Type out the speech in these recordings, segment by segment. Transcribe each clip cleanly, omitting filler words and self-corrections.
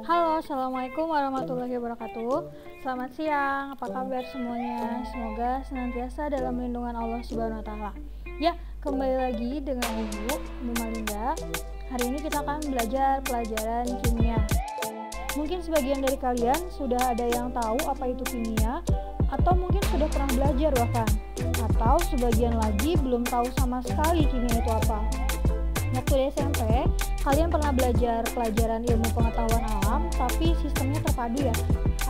Halo, assalamualaikum warahmatullahi wabarakatuh. Selamat siang, apa kabar semuanya? Semoga senantiasa dalam lindungan Allah Subhanahu Wa Taala. Ya, kembali lagi dengan Ibu Malinda. Hari ini kita akan belajar pelajaran kimia. Mungkin sebagian dari kalian sudah ada yang tahu apa itu kimia, atau mungkin sudah pernah belajar bahkan, atau sebagian lagi belum tahu sama sekali kimia itu apa. Waktu di SMP, kalian pernah belajar pelajaran ilmu pengetahuan alam, tapi sistemnya terpadu ya,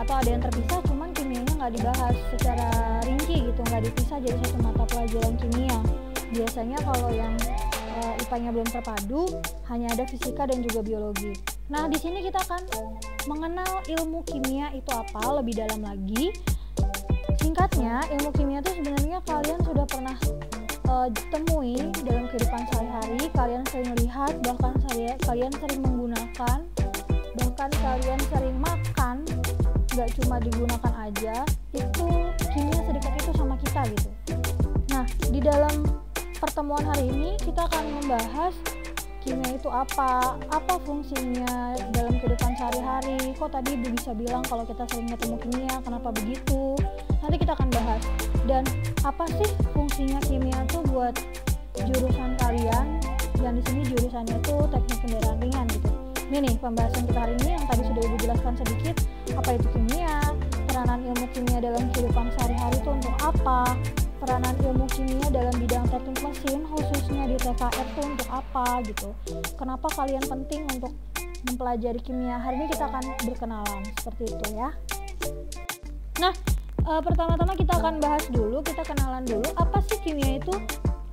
atau ada yang terpisah, cuman kimianya nggak dibahas secara rinci gitu, nggak dipisah jadi satu mata pelajaran kimia. Biasanya kalau yang IPA-nya belum terpadu, hanya ada fisika dan juga biologi. Nah, di sini kita akan mengenal ilmu kimia itu apa lebih dalam lagi. Singkatnya, ilmu kimia itu sebenarnya kalian sudah pernah temui dalam kehidupan sehari-hari, kalian sering lihat, bahkan kalian sering menggunakan, bahkan kalian sering makan, nggak cuma digunakan aja, itu kimia sedekat itu sama kita gitu. Nah, di dalam pertemuan hari ini kita akan membahas kimia itu apa fungsinya dalam kehidupan sehari-hari. Kok tadi Ibu bisa bilang kalau kita sering ketemu kimia, kenapa begitu? Nanti kita akan bahas. Dan apa sih fungsinya kimia itu buat jurusan kalian? Yang di sini jurusannya itu teknik kendaraan ringan gitu. Ini nih pembahasan kita hari ini yang tadi sudah Ibu jelaskan sedikit. Apa itu kimia? Peranan ilmu kimia dalam kehidupan sehari-hari itu untuk apa? Peranan ilmu kimia dalam bidang teknik mesin khususnya di TKR itu untuk apa gitu. Kenapa kalian penting untuk mempelajari kimia? Hari ini kita akan berkenalan seperti itu ya. Nah, pertama-tama kita akan bahas dulu, kita kenalan dulu apa sih kimia itu.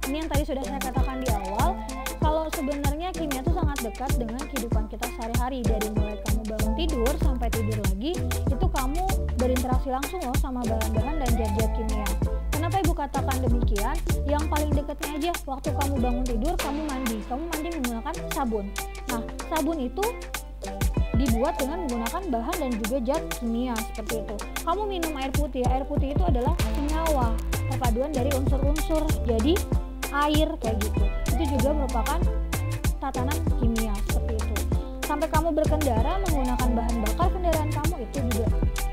Ini yang tadi sudah saya katakan di awal, kalau sebenarnya kimia itu sangat dekat dengan kehidupan kita sehari-hari. Dari mulai kamu bangun tidur sampai tidur lagi, itu kamu berinteraksi langsung loh sama bahan-bahan dan zat-zat kimia. Kenapa Ibu katakan demikian? Yang paling dekatnya aja, waktu kamu bangun tidur, kamu mandi menggunakan sabun. Nah, sabun itu dibuat dengan menggunakan bahan dan juga zat kimia seperti itu. Kamu minum air putih itu adalah senyawa, perpaduan dari unsur-unsur jadi air kayak gitu. Itu juga merupakan tatanan kimia seperti itu. Sampai kamu berkendara menggunakan bahan bakar kendaraan kamu, itu juga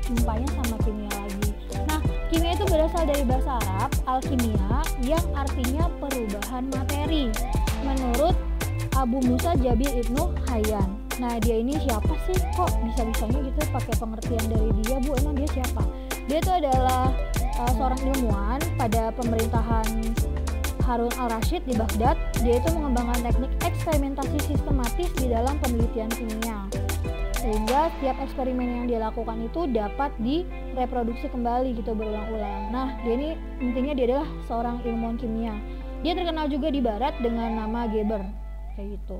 jumpanya sama kimia lagi. Nah, kimia itu berasal dari bahasa Arab alkimia yang artinya perubahan materi. Menurut Abu Musa Jabir Ibnu Hayyan. Nah, dia ini siapa sih? Kok bisa-bisanya gitu pakai pengertian dari dia, Bu? Emang dia siapa? Dia itu adalah seorang ilmuwan pada pemerintahan Harun al-Rashid di Baghdad. Dia itu mengembangkan teknik eksperimentasi sistematis di dalam penelitian kimia. Sehingga setiap eksperimen yang dia lakukan itu dapat direproduksi kembali gitu berulang-ulang. Nah, dia ini intinya dia adalah seorang ilmuwan kimia. Dia terkenal juga di barat dengan nama Geber kayak gitu.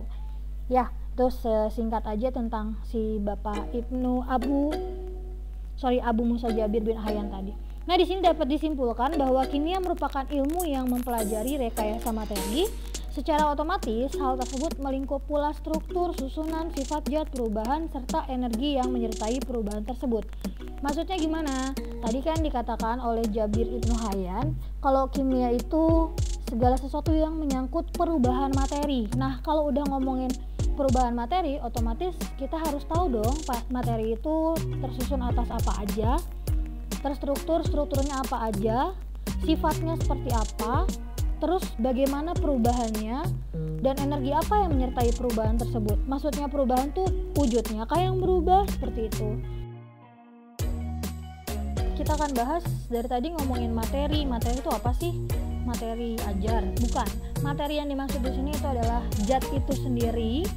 Ya, terus singkat aja tentang si Bapak Abu Musa Jabir bin Hayyan tadi. Nah, di sini dapat disimpulkan bahwa kimia merupakan ilmu yang mempelajari rekayasa materi. Secara otomatis, hal tersebut melingkup pula struktur, susunan, sifat zat, perubahan, serta energi yang menyertai perubahan tersebut. Maksudnya gimana? Tadi kan dikatakan oleh Jabir Ibnu Hayyan, kalau kimia itu segala sesuatu yang menyangkut perubahan materi. Nah, kalau udah ngomongin perubahan materi, otomatis kita harus tahu dong materi itu tersusun atas apa aja, strukturnya apa aja, sifatnya seperti apa, terus bagaimana perubahannya, dan energi apa yang menyertai perubahan tersebut. Maksudnya perubahan tuh wujudnya kayak yang berubah seperti itu. Kita akan bahas dari tadi ngomongin materi itu apa sih? Materi ajar, bukan. Materi yang dimaksud di sini itu adalah zat itu sendiri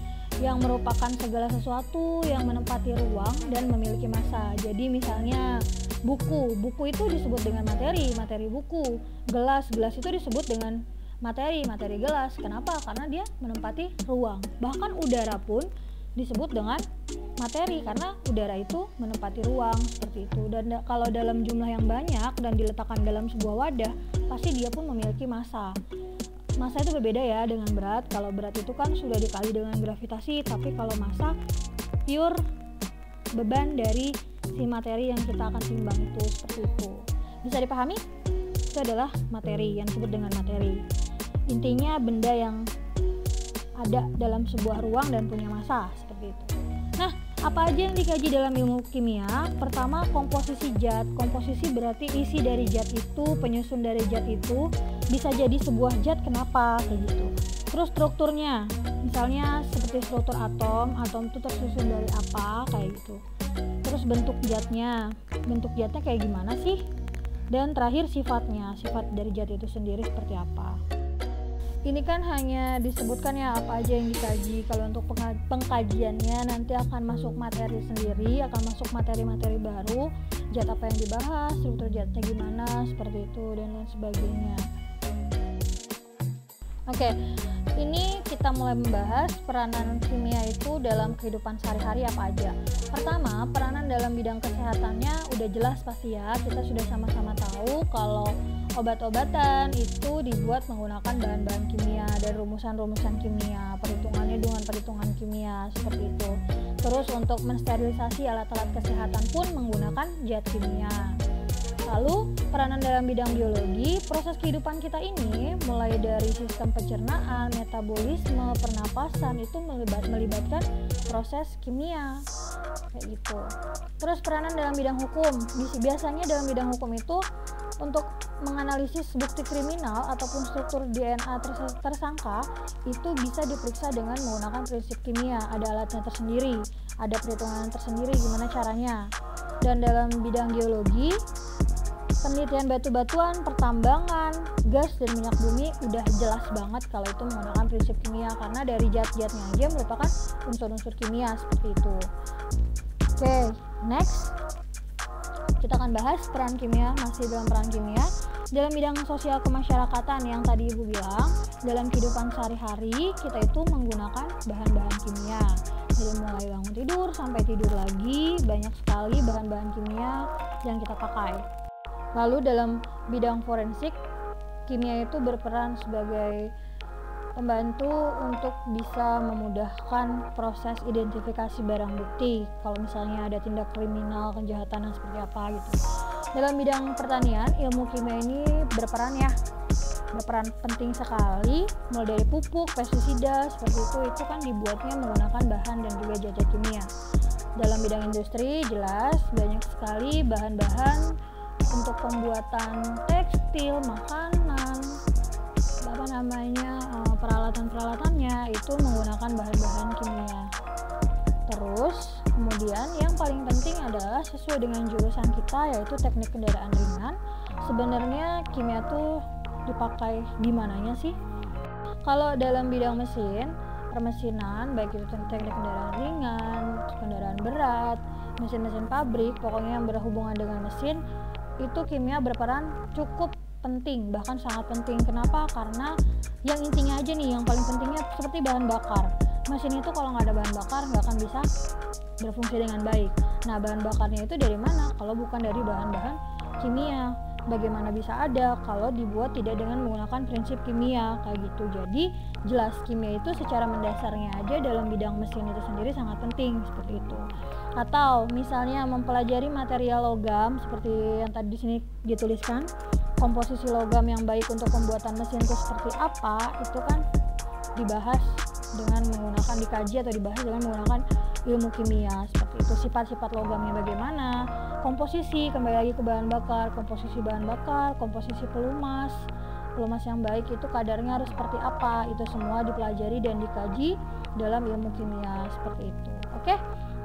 yang merupakan segala sesuatu yang menempati ruang dan memiliki massa. Jadi misalnya buku itu disebut dengan materi buku. Gelas itu disebut dengan materi gelas. Kenapa? Karena dia menempati ruang. Bahkan udara pun disebut dengan materi karena udara itu menempati ruang seperti itu. Dan kalau dalam jumlah yang banyak dan diletakkan dalam sebuah wadah, pasti dia pun memiliki massa. Massa itu berbeda ya dengan berat. Kalau berat itu kan sudah dikali dengan gravitasi, tapi kalau massa pure beban dari si materi yang kita akan timbang itu seperti itu. Bisa dipahami? Itu adalah materi yang disebut dengan materi. Intinya benda yang ada dalam sebuah ruang dan punya massa seperti itu. Nah, Apa aja yang dikaji dalam ilmu kimia? Pertama, komposisi zat. Komposisi berarti isi dari zat itu, penyusun dari zat itu. Bisa jadi sebuah zat, kenapa? Kayak gitu. Terus strukturnya, misalnya seperti struktur atom itu tersusun dari apa? Kayak gitu. Terus bentuk zatnya kayak gimana sih? Dan terakhir sifatnya, sifat dari zat itu sendiri seperti apa? Ini kan hanya disebutkan ya apa aja yang dikaji. Kalau untuk pengkajiannya nanti akan masuk materi sendiri, akan masuk materi-materi baru, zat apa yang dibahas, struktur zatnya gimana, seperti itu dan lain sebagainya. Oke, ini kita mulai membahas peranan kimia itu dalam kehidupan sehari-hari apa aja. Pertama, peranan dalam bidang kesehatannya udah jelas pasti ya. Kita sudah sama-sama tahu kalau obat-obatan itu dibuat menggunakan bahan-bahan kimia dan rumusan-rumusan kimia, perhitungannya dengan perhitungan kimia seperti itu. Terus untuk mensterilisasi alat-alat kesehatan pun menggunakan zat kimia. Lalu peranan dalam bidang biologi, proses kehidupan kita ini mulai dari sistem pencernaan, metabolisme, pernapasan itu melibatkan proses kimia kayak gitu. Terus peranan dalam bidang hukum, biasanya dalam bidang hukum itu untuk menganalisis bukti kriminal ataupun struktur DNA tersangka itu bisa diperiksa dengan menggunakan prinsip kimia. Ada alatnya tersendiri, ada perhitungan tersendiri gimana caranya. Dan dalam bidang geologi, penelitian batu-batuan, pertambangan, gas dan minyak bumi udah jelas banget kalau itu menggunakan prinsip kimia karena dari zat-zatnya aja merupakan unsur-unsur kimia seperti itu. Oke, next kita akan bahas peran kimia, masih dalam peran kimia dalam bidang sosial kemasyarakatan yang tadi Ibu bilang. Dalam kehidupan sehari-hari kita itu menggunakan bahan-bahan kimia. Dari mulai bangun tidur sampai tidur lagi, banyak sekali bahan-bahan kimia yang kita pakai. Lalu dalam bidang forensik, kimia itu berperan sebagai pembantu untuk bisa memudahkan proses identifikasi barang bukti. Kalau misalnya ada tindak kriminal, kejahatan yang seperti apa gitu. Dalam bidang pertanian, ilmu kimia ini berperan penting sekali. Mulai dari pupuk, pestisida, seperti itu kan dibuatnya menggunakan bahan dan juga zat kimia. Dalam bidang industri, jelas banyak sekali bahan-bahan untuk pembuatan tekstil, makanan, peralatan-peralatannya itu menggunakan bahan-bahan kimia. Terus kemudian yang paling penting adalah sesuai dengan jurusan kita, yaitu teknik kendaraan ringan. Sebenarnya kimia tuh dipakai di mananya sih? Kalau dalam bidang mesin, permesinan, baik itu teknik kendaraan ringan, kendaraan berat, mesin-mesin pabrik, pokoknya yang berhubungan dengan mesin, itu kimia berperan cukup penting, bahkan sangat penting. Kenapa? Karena yang intinya aja nih, yang paling pentingnya seperti bahan bakar. Mesin itu kalau nggak ada bahan bakar nggak akan bisa berfungsi dengan baik. Nah, bahan bakarnya itu dari mana? Kalau bukan dari bahan-bahan kimia. Bagaimana bisa ada kalau dibuat tidak dengan menggunakan prinsip kimia kayak gitu. Jadi jelas kimia itu secara mendasarnya aja dalam bidang mesin itu sendiri sangat penting seperti itu. Atau misalnya mempelajari material logam seperti yang tadi di sini dituliskan, komposisi logam yang baik untuk pembuatan mesin itu seperti apa, itu kan dibahas dengan menggunakan, dikaji atau dibahas dengan menggunakan ilmu kimia seperti itu. Sifat-sifat logamnya bagaimana, komposisi, kembali lagi ke bahan bakar, komposisi bahan bakar, komposisi pelumas yang baik itu kadarnya harus seperti apa, itu semua dipelajari dan dikaji dalam ilmu kimia seperti itu. Oke,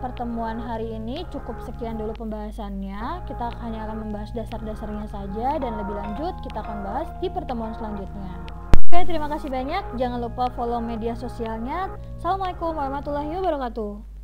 pertemuan hari ini cukup sekian dulu pembahasannya. Kita hanya akan membahas dasar-dasarnya saja dan lebih lanjut kita akan bahas di pertemuan selanjutnya. Oke, terima kasih banyak. Jangan lupa follow media sosialnya. Assalamualaikum warahmatullahi wabarakatuh.